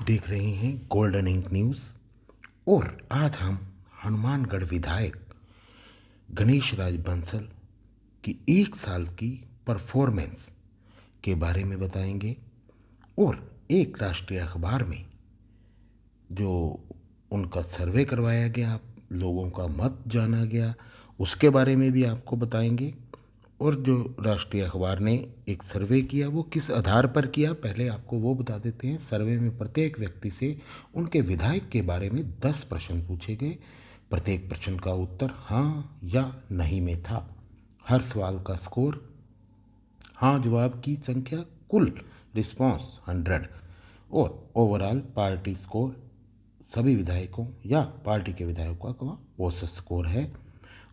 देख रहे हैं गोल्डन इंक न्यूज़ और आज हम हनुमानगढ़ विधायक गणेश राज बंसल की एक साल की परफॉर्मेंस के बारे में बताएंगे और एक राष्ट्रीय अखबार में जो उनका सर्वे करवाया गया, लोगों का मत जाना गया, उसके बारे में भी आपको बताएंगे। और जो राष्ट्रीय अखबार ने एक सर्वे किया वो किस आधार पर किया, पहले आपको वो बता देते हैं। सर्वे में प्रत्येक व्यक्ति से उनके विधायक के बारे में 10 प्रश्न पूछे गए। प्रत्येक प्रश्न का उत्तर हाँ या नहीं में था। हर सवाल का स्कोर, हाँ जवाब की संख्या, कुल रिस्पांस 100 और ओवरऑल पार्टी स्कोर सभी विधायकों या पार्टी के विधायकों का औसत स्कोर है।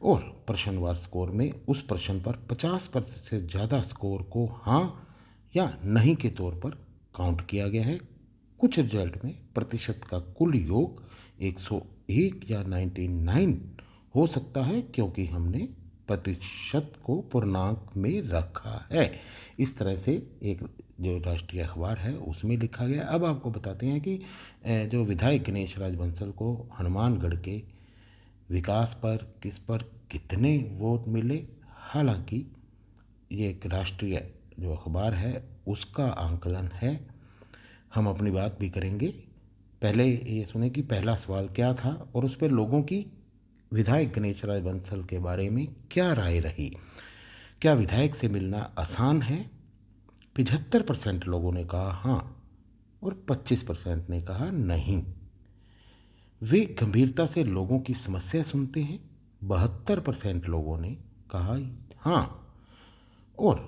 और प्रश्नवार स्कोर में उस प्रश्न पर 50% से ज़्यादा स्कोर को हाँ या नहीं के तौर पर काउंट किया गया है। कुछ रिजल्ट में प्रतिशत का कुल योग 101 या 99 हो सकता है क्योंकि हमने प्रतिशत को पूर्णांक में रखा है। इस तरह से एक जो राष्ट्रीय अखबार है उसमें लिखा गया। अब आपको बताते हैं कि जो विधायक गणेश राज बंसल को हनुमानगढ़ के विकास पर कितने वोट मिले। हालांकि ये एक राष्ट्रीय जो अखबार है उसका आंकलन है, हम अपनी बात भी करेंगे। पहले ये सुने कि पहला सवाल क्या था और उस पर लोगों की विधायक गणेश राज बंसल के बारे में क्या राय रही। क्या विधायक से मिलना आसान है? 75% लोगों ने कहा हाँ और 25% ने कहा नहीं। वे गंभीरता से लोगों की समस्या सुनते हैं। 72% लोगों ने कहा हाँ और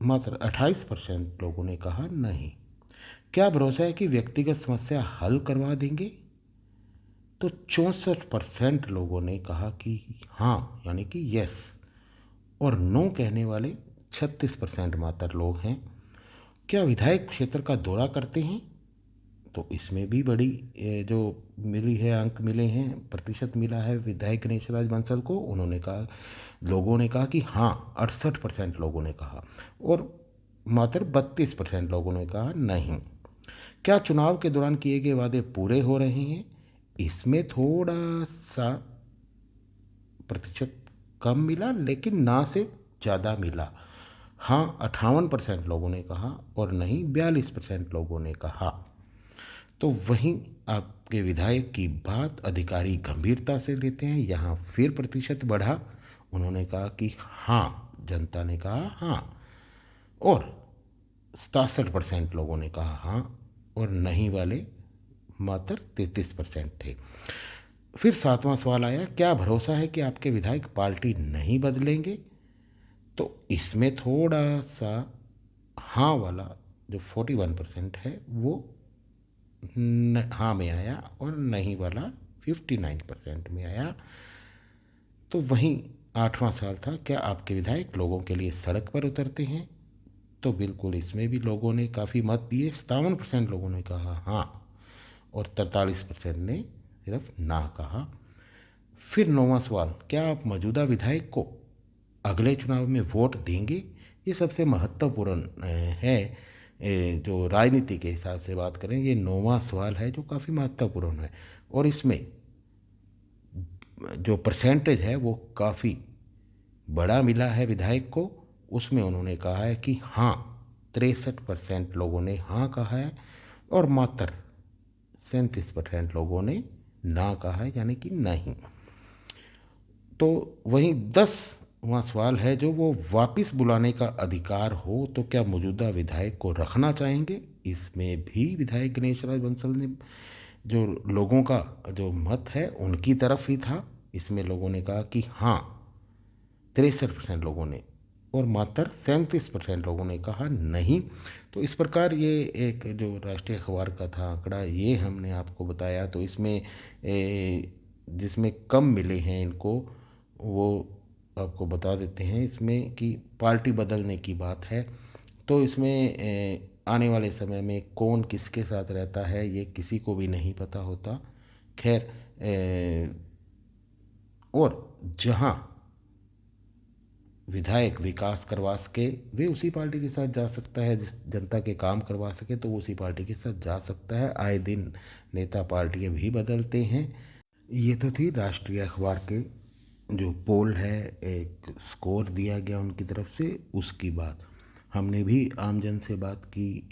मात्र 28% लोगों ने कहा नहीं। क्या भरोसा है कि व्यक्तिगत समस्या हल करवा देंगे? तो 64% लोगों ने कहा कि हाँ यानी कि यस, और नो कहने वाले 36% मात्र लोग हैं। क्या विधायक क्षेत्र का दौरा करते हैं? तो इसमें भी बड़ी जो मिली है, अंक मिले हैं, प्रतिशत मिला है विधायक गणेश राज बंसल को। उन्होंने कहा, लोगों ने कहा कि हाँ, 68% लोगों ने कहा और मात्र 32% लोगों ने कहा नहीं। क्या चुनाव के दौरान किए गए वादे पूरे हो रहे हैं? इसमें थोड़ा सा प्रतिशत कम मिला लेकिन ना से ज़्यादा मिला। हाँ 58% लोगों ने कहा और नहीं 42% लोगों ने कहा। तो वहीं आपके विधायक की बात अधिकारी गंभीरता से लेते हैं। यहाँ फिर प्रतिशत बढ़ा, उन्होंने कहा कि हाँ, जनता ने कहा हाँ और 67% लोगों ने कहा हाँ और नहीं वाले मात्र 33% थे। फिर 7वां सवाल आया, क्या भरोसा है कि आपके विधायक पार्टी नहीं बदलेंगे? तो इसमें थोड़ा सा हाँ वाला जो 41% है वो हाँ में आया और नहीं वाला 59% में आया। तो वहीं 8वां सवाल था, क्या आपके विधायक लोगों के लिए सड़क पर उतरते हैं? तो बिल्कुल इसमें भी लोगों ने काफ़ी मत दिए। 57% लोगों ने कहा हाँ और 43% ने सिर्फ ना कहा। फिर 9वां सवाल, क्या आप मौजूदा विधायक को अगले चुनाव में वोट देंगे? ये सबसे महत्वपूर्ण है। जो राजनीति के हिसाब से बात करें, ये 9वां सवाल है जो काफ़ी महत्वपूर्ण है और इसमें जो परसेंटेज है वो काफ़ी बड़ा मिला है विधायक को। उसमें उन्होंने कहा है कि हाँ 63% लोगों ने हाँ कहा है और मात्र 37% लोगों ने ना कहा है यानी कि नहीं। तो वहीं 10वां सवाल है जो वो वापस बुलाने का अधिकार हो तो क्या मौजूदा विधायक को रखना चाहेंगे? इसमें भी विधायक गणेश राज बंसल ने जो लोगों का जो मत है उनकी तरफ ही था। इसमें लोगों ने कहा कि हाँ 63% लोगों ने और मात्र 37% लोगों ने कहा नहीं। तो इस प्रकार ये एक जो राष्ट्रीय अखबार का था आंकड़ा, ये हमने आपको बताया। तो इसमें जिसमें कम मिले हैं इनको वो आपको बता देते हैं। इसमें कि पार्टी बदलने की बात है तो इसमें आने वाले समय में कौन किसके साथ रहता है ये किसी को भी नहीं पता होता। खैर और जहाँ विधायक विकास करवा सके वे उसी पार्टी के साथ जा सकता है, जिस जनता के काम करवा सके तो वो उसी पार्टी के साथ जा सकता है। आए दिन नेता पार्टियां भी बदलते हैं। ये तो थी राष्ट्रीय अखबार के जो पोल है, एक स्कोर दिया गया उनकी तरफ से, उसकी बात। हमने भी आमजन से बात की,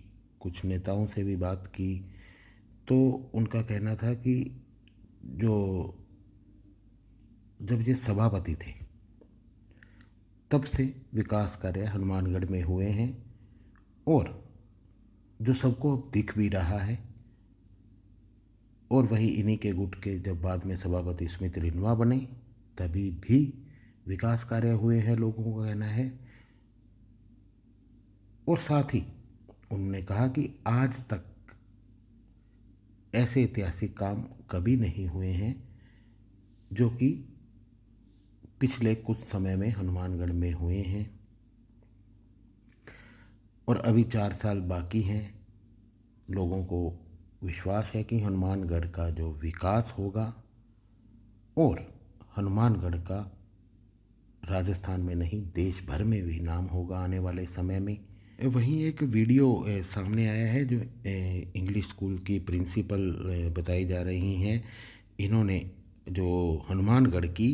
कुछ नेताओं से भी बात की, तो उनका कहना था कि जब ये सभापति थे तब से विकास कार्य हनुमानगढ़ में हुए हैं, और जो सबको अब दिख भी रहा है। और वही इन्हीं के गुट के जब बाद में सभापति स्मृति रिन्वा बने तभी भी विकास कार्य हुए हैं, लोगों का कहना है। और साथ ही उन्होंने कहा कि आज तक ऐसे ऐतिहासिक काम कभी नहीं हुए हैं जो कि पिछले कुछ समय में हनुमानगढ़ में हुए हैं। और अभी 4 साल बाकी हैं। लोगों को विश्वास है कि हनुमानगढ़ का जो विकास होगा और हनुमानगढ़ का राजस्थान में नहीं देश भर में भी नाम होगा आने वाले समय में। वहीं एक वीडियो सामने आया है जो इंग्लिश स्कूल की प्रिंसिपल बताई जा रही हैं। इन्होंने जो हनुमानगढ़ की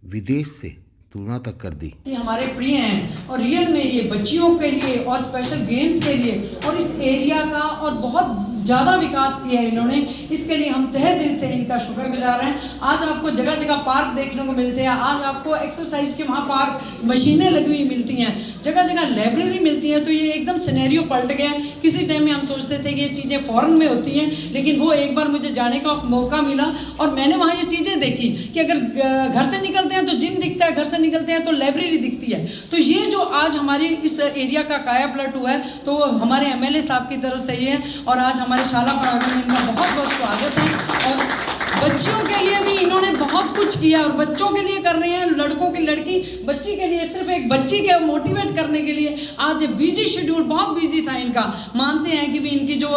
विदेश से तुलना तक कर दी। ये हमारे प्रिय हैं और रियल में ये बच्चियों के लिए और स्पेशल गेम्स के लिए और इस एरिया का और बहुत ज़्यादा विकास किया है इन्होंने। इसके लिए हम तहे दिल से इनका शुक्रगुजार हैं। आज आपको जगह जगह पार्क देखने को मिलते हैं, आज आपको एक्सरसाइज के वहाँ पार्क मशीनें लगी हुई मिलती हैं, जगह जगह लाइब्रेरी मिलती है। तो ये एकदम सिनेरियो पलट गया। किसी टाइम में हम सोचते थे कि ये चीज़ें फॉरेन में होती हैं, लेकिन वो एक बार मुझे जाने का मौका मिला और मैंने वहाँ ये चीज़ें देखी कि अगर घर से निकलते हैं तो जिम दिखता है, घर से निकलते हैं तो लाइब्रेरी दिखती है। तो ये जो आज हमारी इस एरिया का काया पलट हुआ है तो हमारे MLA साहब की तरफ से ही है। और आज हमारे शाला परागण में इनका बहुत बहुत स्वागत है। और बच्चियों के लिए भी इन्होंने बहुत कुछ किया और बच्चों के लिए कर रहे हैं, लड़कों की लड़की बच्ची के लिए, सिर्फ एक बच्ची के मोटिवेट करने के लिए। आज बिजी शेड्यूल बहुत बिजी था इनका, मानते हैं कि भी इनकी जो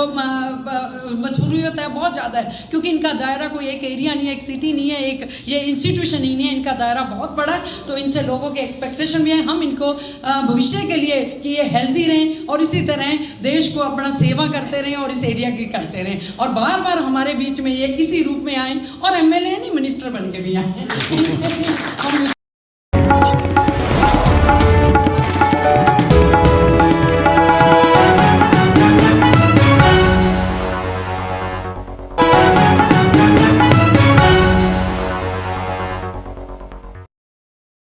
मजबूरियत है बहुत ज़्यादा है, क्योंकि इनका दायरा कोई एक एरिया नहीं है, एक सिटी नहीं है, एक ये इंस्टीट्यूशन ही नहीं है, इनका दायरा बहुत बड़ा है। तो इनसे लोगों के एक्सपेक्टेशन भी है, हम इनको भविष्य के लिए कि ये हेल्दी रहें और इसी तरह देश को अपना सेवा करते रहें और इस एरिया की करते रहें। और बार बार हमारे बीच में ये इसी रूप में आए और MLA नहीं मिनिस्टर बन के भी आए।